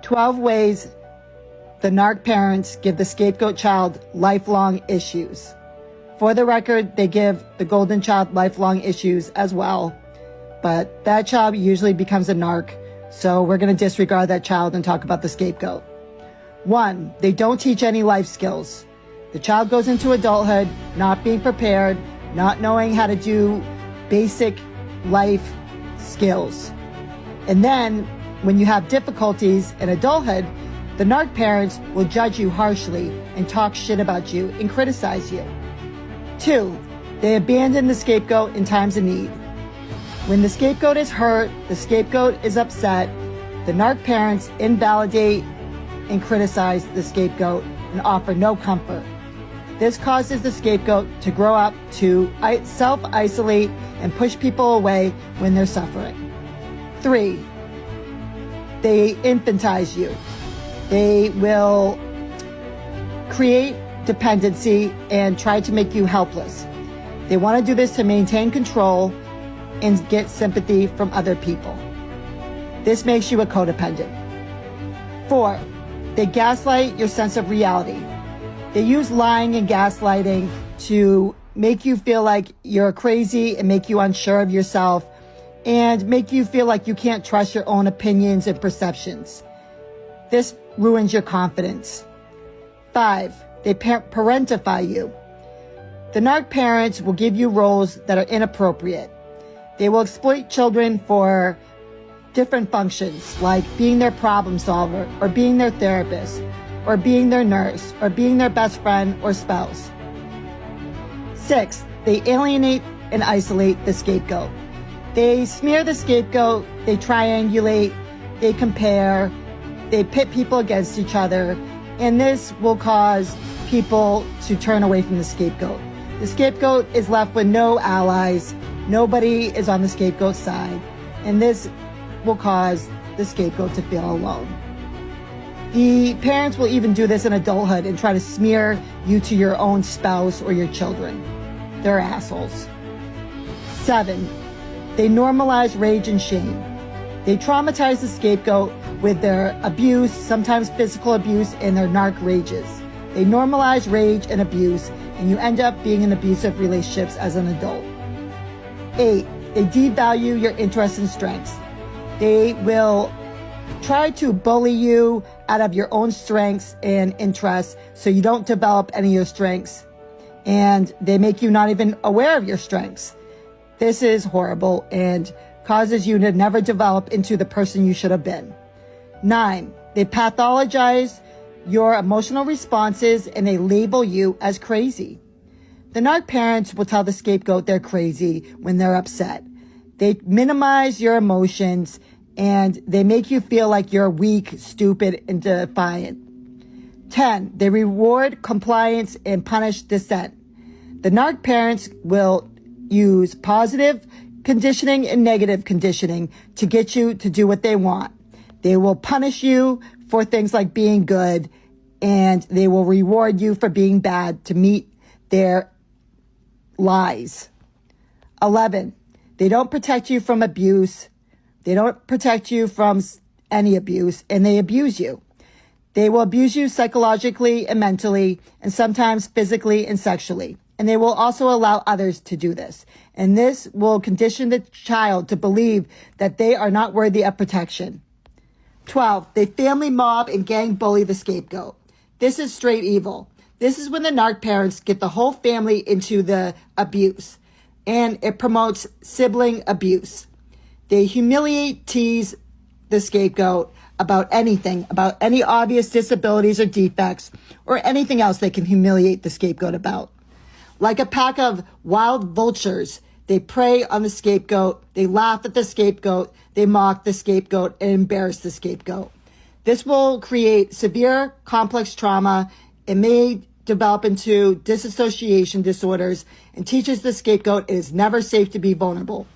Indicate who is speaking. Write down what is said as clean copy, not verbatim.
Speaker 1: 12 ways the narc parents give the scapegoat child lifelong issues. For the record, they give the golden child lifelong issues as well, but that child usually becomes a narc, so we're going to disregard that child and talk about the scapegoat. 1, they don't teach any life skills. The child goes into adulthood not being prepared, not knowing how to do basic life skills. And then when you have difficulties in adulthood, the narc parents will judge you harshly and talk shit about you and criticize you. 2, they abandon the scapegoat in times of need. When the scapegoat is hurt, the scapegoat is upset, the narc parents invalidate and criticize the scapegoat and offer no comfort. This causes the scapegoat to grow up to self-isolate and push people away when they're suffering. 3, they infantize you. They will create dependency and try to make you helpless. They want to do this to maintain control and get sympathy from other people. This makes you a codependent. 4, they gaslight your sense of reality. They use lying and gaslighting to make you feel like you're crazy and make you unsure of yourself and make you feel like you can't trust your own opinions and perceptions. This ruins your confidence. 5, they parentify you. The narc parents will give you roles that are inappropriate. They will exploit children for different functions, like being their problem solver, or being their therapist, or being their nurse, or being their best friend or spouse. 6, they alienate and isolate the scapegoat. They smear the scapegoat, they triangulate, they compare, they pit people against each other, and this will cause people to turn away from the scapegoat. The scapegoat is left with no allies, nobody is on the scapegoat's side, and this will cause the scapegoat to feel alone. The parents will even do this in adulthood and try to smear you to your own spouse or your children. They're assholes. 7, they normalize rage and shame. They traumatize the scapegoat with their abuse, sometimes physical abuse, and their narc rages. They normalize rage and abuse, and you end up being in abusive relationships as an adult. 8, they devalue your interests and strengths. They will try to bully you out of your own strengths and interests so you don't develop any of your strengths, and they make you not even aware of your strengths. This is horrible and causes you to never develop into the person you should have been. 9, they pathologize your emotional responses and they label you as crazy. The narc parents will tell the scapegoat they're crazy when they're upset. They minimize your emotions and they make you feel like you're weak, stupid, and defiant. 10, they reward compliance and punish dissent. The narc parents will use positive conditioning and negative conditioning to get you to do what they want. They will punish you for things like being good, and they will reward you for being bad to meet their lies. 11, they don't protect you from abuse. They don't protect you from any abuse, and they abuse you. They will abuse you psychologically and mentally, and sometimes physically and sexually. And they will also allow others to do this. And this will condition the child to believe that they are not worthy of protection. 12, they family mob and gang bully the scapegoat. This is straight evil. This is when the narc parents get the whole family into the abuse, and it promotes sibling abuse. They humiliate, tease the scapegoat about anything, about any obvious disabilities or defects, or anything else they can humiliate the scapegoat about. Like a pack of wild vultures, they prey on the scapegoat, they laugh at the scapegoat, they mock the scapegoat, and embarrass the scapegoat. This will create severe complex trauma. It may develop into dissociation disorders and teaches the scapegoat it is never safe to be vulnerable.